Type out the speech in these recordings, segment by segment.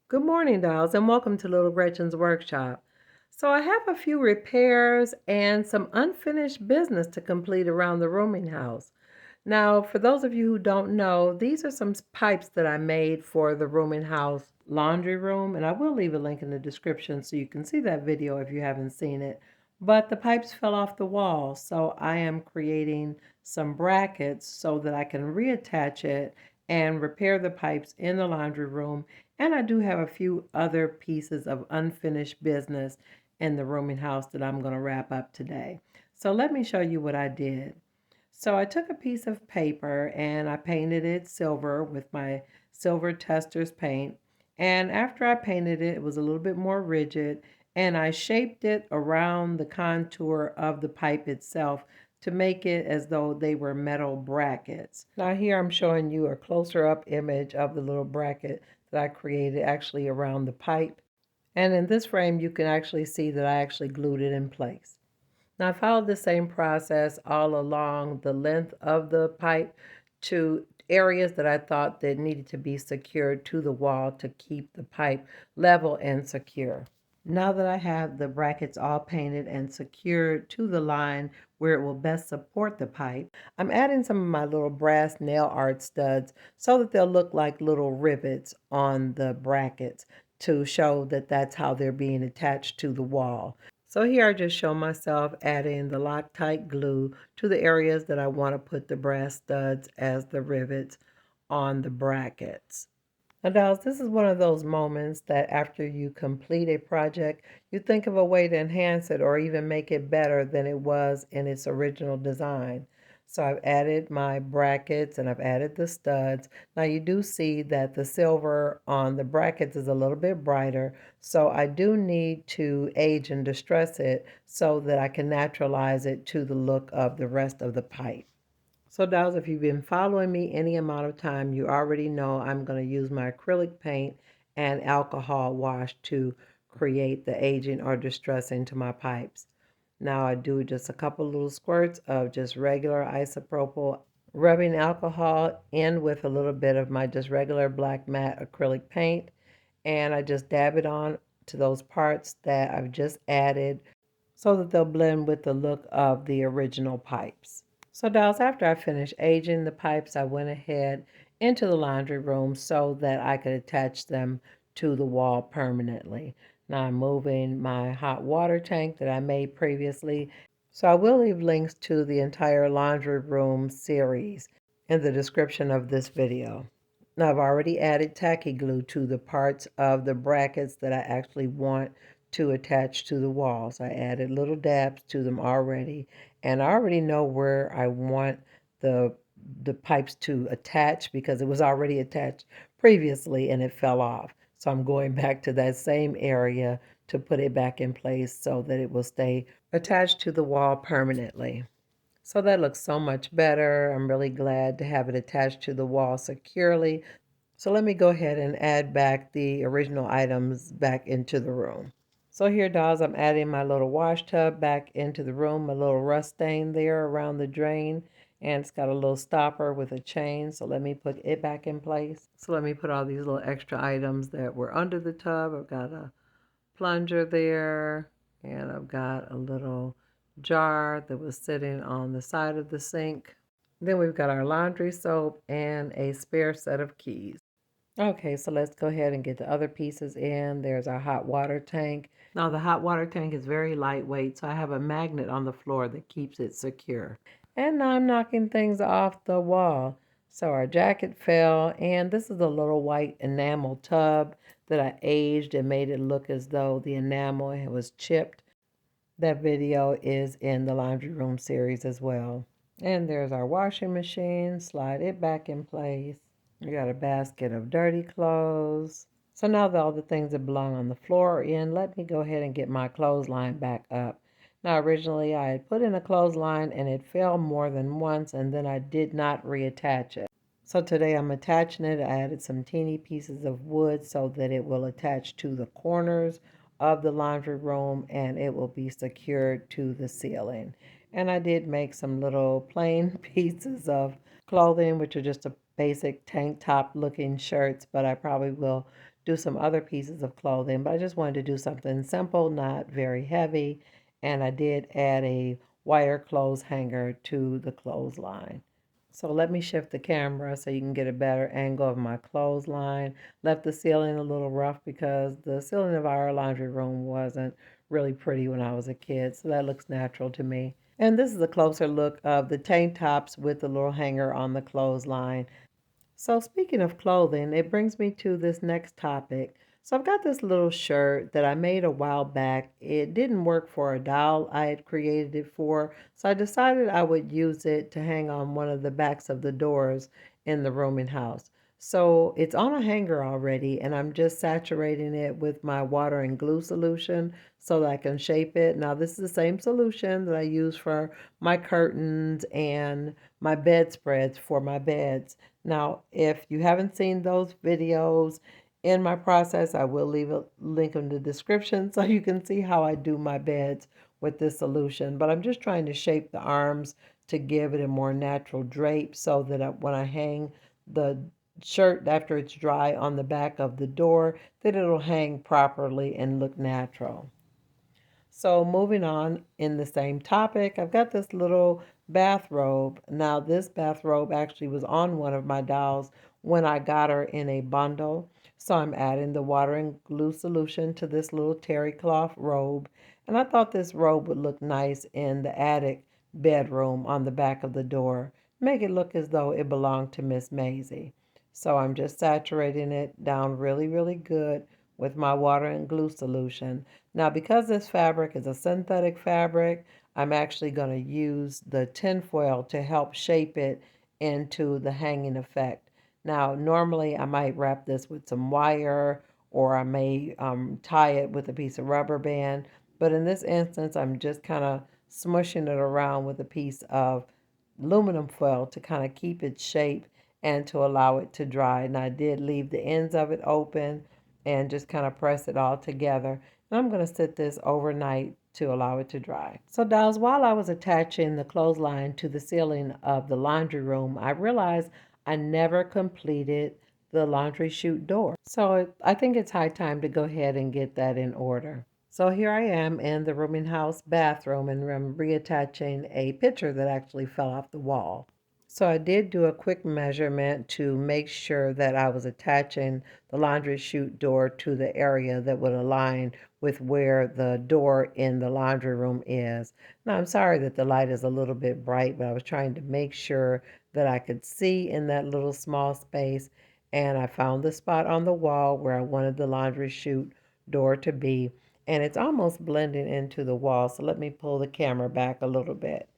Good morning, dolls, and welcome to Little Gretchen's workshop. So I have a few repairs and some unfinished business to complete around the rooming house. Now, for those of you who don't know, these are some pipes that I made for the rooming house laundry room, and I will leave a link in the description so you can see that video if you haven't seen it. But the pipes fell off the wall, so I am creating some brackets so that I can reattach it and repair the pipes in the laundry room. And I do have a few other pieces of unfinished business in the rooming house that I'm going to wrap up today. So let me show you what I did. So I took a piece of paper and I painted it silver with my silver tester's paint. And after I painted it, it was a little bit more rigid, and I shaped it around the contour of the pipe itself to make it as though they were metal brackets. Now here I'm showing you a closer up image of the little bracket that I created actually around the pipe. And in this frame, you can actually see that I actually glued it in place. Now I followed the same process all along the length of the pipe to areas that I thought that needed to be secured to the wall to keep the pipe level and secure. Now that I have the brackets all painted and secured to the line where it will best support the pipe, I'm adding some of my little brass nail art studs so that they'll look like little rivets on the brackets to show that that's how they're being attached to the wall. So here I just show myself adding the Loctite glue to the areas that I want to put the brass studs as the rivets on the brackets. Now, dolls, this is one of those moments that after you complete a project, you think of a way to enhance it or even make it better than it was in its original design. So I've added my brackets and I've added the studs. Now you do see that the silver on the brackets is a little bit brighter, so I do need to age and distress it so that I can naturalize it to the look of the rest of the pipe. So dolls, if you've been following me any amount of time, you already know I'm going to use my acrylic paint and alcohol wash to create the aging or distressing to my pipes. Now I do just a couple little squirts of just regular isopropyl rubbing alcohol in with a little bit of my just regular black matte acrylic paint, and I just dab it on to those parts that I've just added so that they'll blend with the look of the original pipes. So dolls, after I finished aging the pipes, I went ahead into the laundry room so that I could attach them to the wall permanently. Now I'm moving my hot water tank that I made previously. So I will leave links to the entire laundry room series in the description of this video. Now I've already added tacky glue to the parts of the brackets that I actually want to attach to the walls. I added little dabs to them already, and I already know where I want the pipes to attach because it was already attached previously and it fell off. So I'm going back to that same area to put it back in place so that it will stay attached to the wall permanently. So that looks so much better. I'm really glad to have it attached to the wall securely. So let me go ahead and add back the original items back into the room. So here, dolls, I'm adding my little wash tub back into the room, a little rust stain there around the drain, and it's got a little stopper with a chain. So let me put it back in place. So let me put all these little extra items that were under the tub. I've got a plunger there, and I've got a little jar that was sitting on the side of the sink. Then we've got our laundry soap and a spare set of keys. Okay, so let's go ahead and get the other pieces in. There's our hot water tank. Now the hot water tank is very lightweight, so I have a magnet on the floor that keeps it secure. And now I'm knocking things off the wall. So our jacket fell, and this is a little white enamel tub that I aged and made it look as though the enamel was chipped. That video is in the laundry room series as well. And there's our washing machine. Slide it back in place. We got a basket of dirty clothes. So now that all the things that belong on the floor are in, let me go ahead and get my clothesline back up. Now originally I had put in a clothesline and it fell more than once, and then I did not reattach it. So today I'm attaching it. I added some teeny pieces of wood so that it will attach to the corners of the laundry room and it will be secured to the ceiling. And I did make some little plain pieces of clothing, which are just a basic tank top looking shirts, but I probably will do some other pieces of clothing, but I just wanted to do something simple, not very heavy. And I did add a wire clothes hanger to the clothesline. So let me shift the camera so you can get a better angle of my clothesline. Left the ceiling a little rough because the ceiling of our laundry room wasn't really pretty when I was a kid, so that looks natural to me. And this is a closer look of the tank tops with the little hanger on the clothesline. So speaking of clothing, it brings me to this next topic. So I've got this little shirt that I made a while back. It didn't work for a doll I had created it for, so I decided I would use it to hang on one of the backs of the doors in the rooming house. So it's on a hanger already, and I'm just saturating it with my water and glue solution so that I can shape it. Now this is the same solution that I use for my curtains and my bedspreads for my beds. Now, if you haven't seen those videos in my process, I will leave a link in the description so you can see how I do my beds with this solution. But I'm just trying to shape the arms to give it a more natural drape so that when I hang the shirt after it's dry on the back of the door, that it'll hang properly and look natural. So moving on in the same topic, I've got this little bathrobe. Now this bathrobe actually was on one of my dolls when I got her in a bundle. So I'm adding the water and glue solution to this little terry cloth robe. And I thought this robe would look nice in the attic bedroom on the back of the door. Make it look as though it belonged to Miss Maisie. So I'm just saturating it down really, really good with my water and glue solution. Now, because this fabric is a synthetic fabric, I'm actually going to use the tinfoil to help shape it into the hanging effect. Now, normally I might wrap this with some wire or I may tie it with a piece of rubber band, but in this instance, I'm just kind of smushing it around with a piece of aluminum foil to kind of keep its shape and to allow it to dry. And I did leave the ends of it open and just kind of press it all together. And I'm going to sit this overnight to allow it to dry. So dolls, while I was attaching the clothesline to the ceiling of the laundry room, I realized I never completed the laundry chute door. So I think it's high time to go ahead and get that in order. So here I am in the rooming house bathroom and I'm reattaching a picture that actually fell off the wall. So I did do a quick measurement to make sure that I was attaching the laundry chute door to the area that would align with where the door in the laundry room is. Now I'm sorry that the light is a little bit bright, but I was trying to make sure that I could see in that little small space, and I found the spot on the wall where I wanted the laundry chute door to be, and it's almost blending into the wall. So let me pull the camera back a little bit.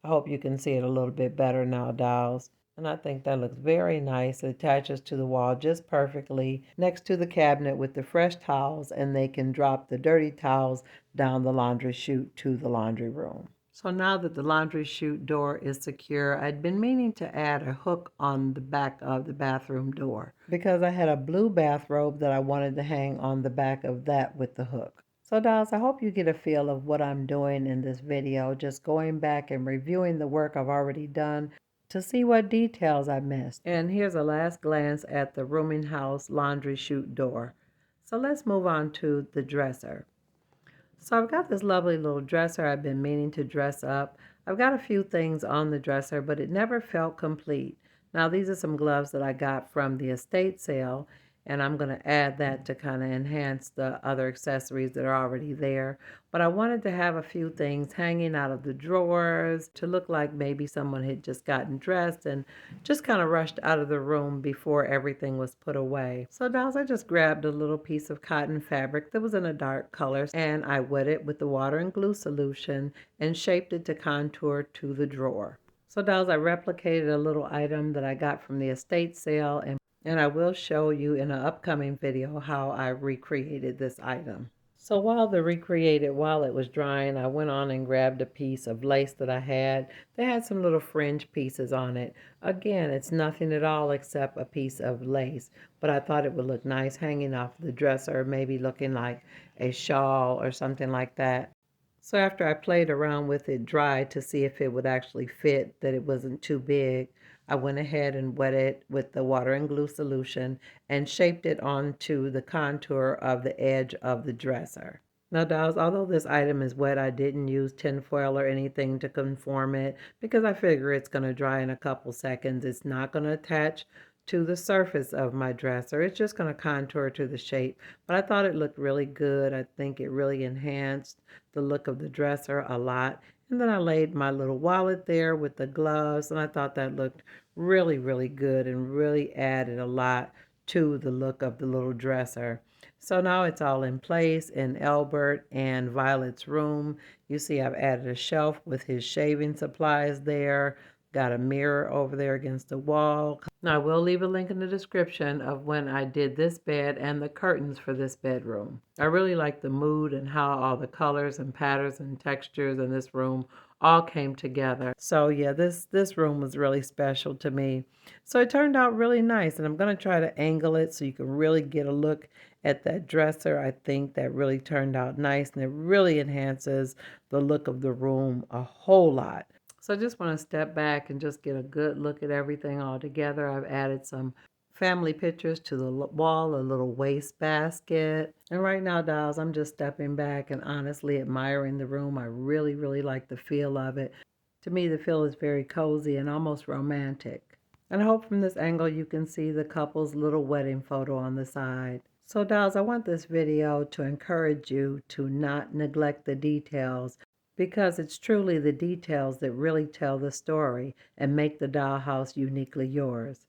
I hope you can see it a little bit better now, dolls. And I think that looks very nice. It attaches to the wall just perfectly next to the cabinet with the fresh towels, and they can drop the dirty towels down the laundry chute to the laundry room. So now that the laundry chute door is secure, I'd been meaning to add a hook on the back of the bathroom door because I had a blue bathrobe that I wanted to hang on the back of that with the hook. So dolls, I hope you get a feel of what I'm doing in this video, just going back and reviewing the work I've already done to see what details I missed. And here's a last glance at the rooming house laundry chute door. So let's move on to the dresser. So I've got this lovely little dresser I've been meaning to dress up. I've got a few things on the dresser, but it never felt complete. Now these are some gloves that I got from the estate sale, and I'm going to add that to kind of enhance the other accessories that are already there. But I wanted to have a few things hanging out of the drawers to look like maybe someone had just gotten dressed and just kind of rushed out of the room before everything was put away. So dolls, I just grabbed a little piece of cotton fabric that was in a dark color, and I wet it with the water and glue solution and shaped it to contour to the drawer. So dolls, I replicated a little item that I got from the estate sale, and I will show you in an upcoming video how I recreated this item. So while it was drying, I went on and grabbed a piece of lace that I had. They had some little fringe pieces on it. Again, it's nothing at all except a piece of lace, but I thought it would look nice hanging off the dresser, maybe looking like a shawl or something like that. So after I played around with it dry to see if it would actually fit, that it wasn't too big, I went ahead and wet it with the water and glue solution and shaped it onto the contour of the edge of the dresser. Now, dolls, although this item is wet, I didn't use tinfoil or anything to conform it because I figure it's going to dry in a couple seconds. It's not going to attach to the surface of my dresser. It's just going to contour to the shape. But I thought it looked really good. I think it really enhanced the look of the dresser a lot. And then I laid my little wallet there with the gloves, and I thought that looked really, really good and really added a lot to the look of the little dresser. So now it's all in place in Albert and Violet's room. You see I've added a shelf with his shaving supplies there. Got a mirror over there against the wall. Now I will leave a link in the description of when I did this bed and the curtains for this bedroom. I really like the mood and how all the colors and patterns and textures in this room all came together. So yeah, this room was really special to me. So it turned out really nice, and I'm going to try to angle it so you can really get a look at that dresser. I think that really turned out nice, and it really enhances the look of the room a whole lot. So I just want to step back and just get a good look at everything all together. I've added some family pictures to the wall, a little waste basket. And right now, dolls, I'm just stepping back and honestly admiring the room. I really, really like the feel of it. To me, the feel is very cozy and almost romantic. And I hope from this angle you can see the couple's little wedding photo on the side. So dolls, I want this video to encourage you to not neglect the details, because it's truly the details that really tell the story and make the dollhouse uniquely yours.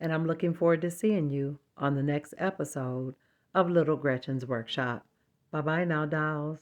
And I'm looking forward to seeing you on the next episode of Little Gretchen's Workshop. Bye-bye now, dolls.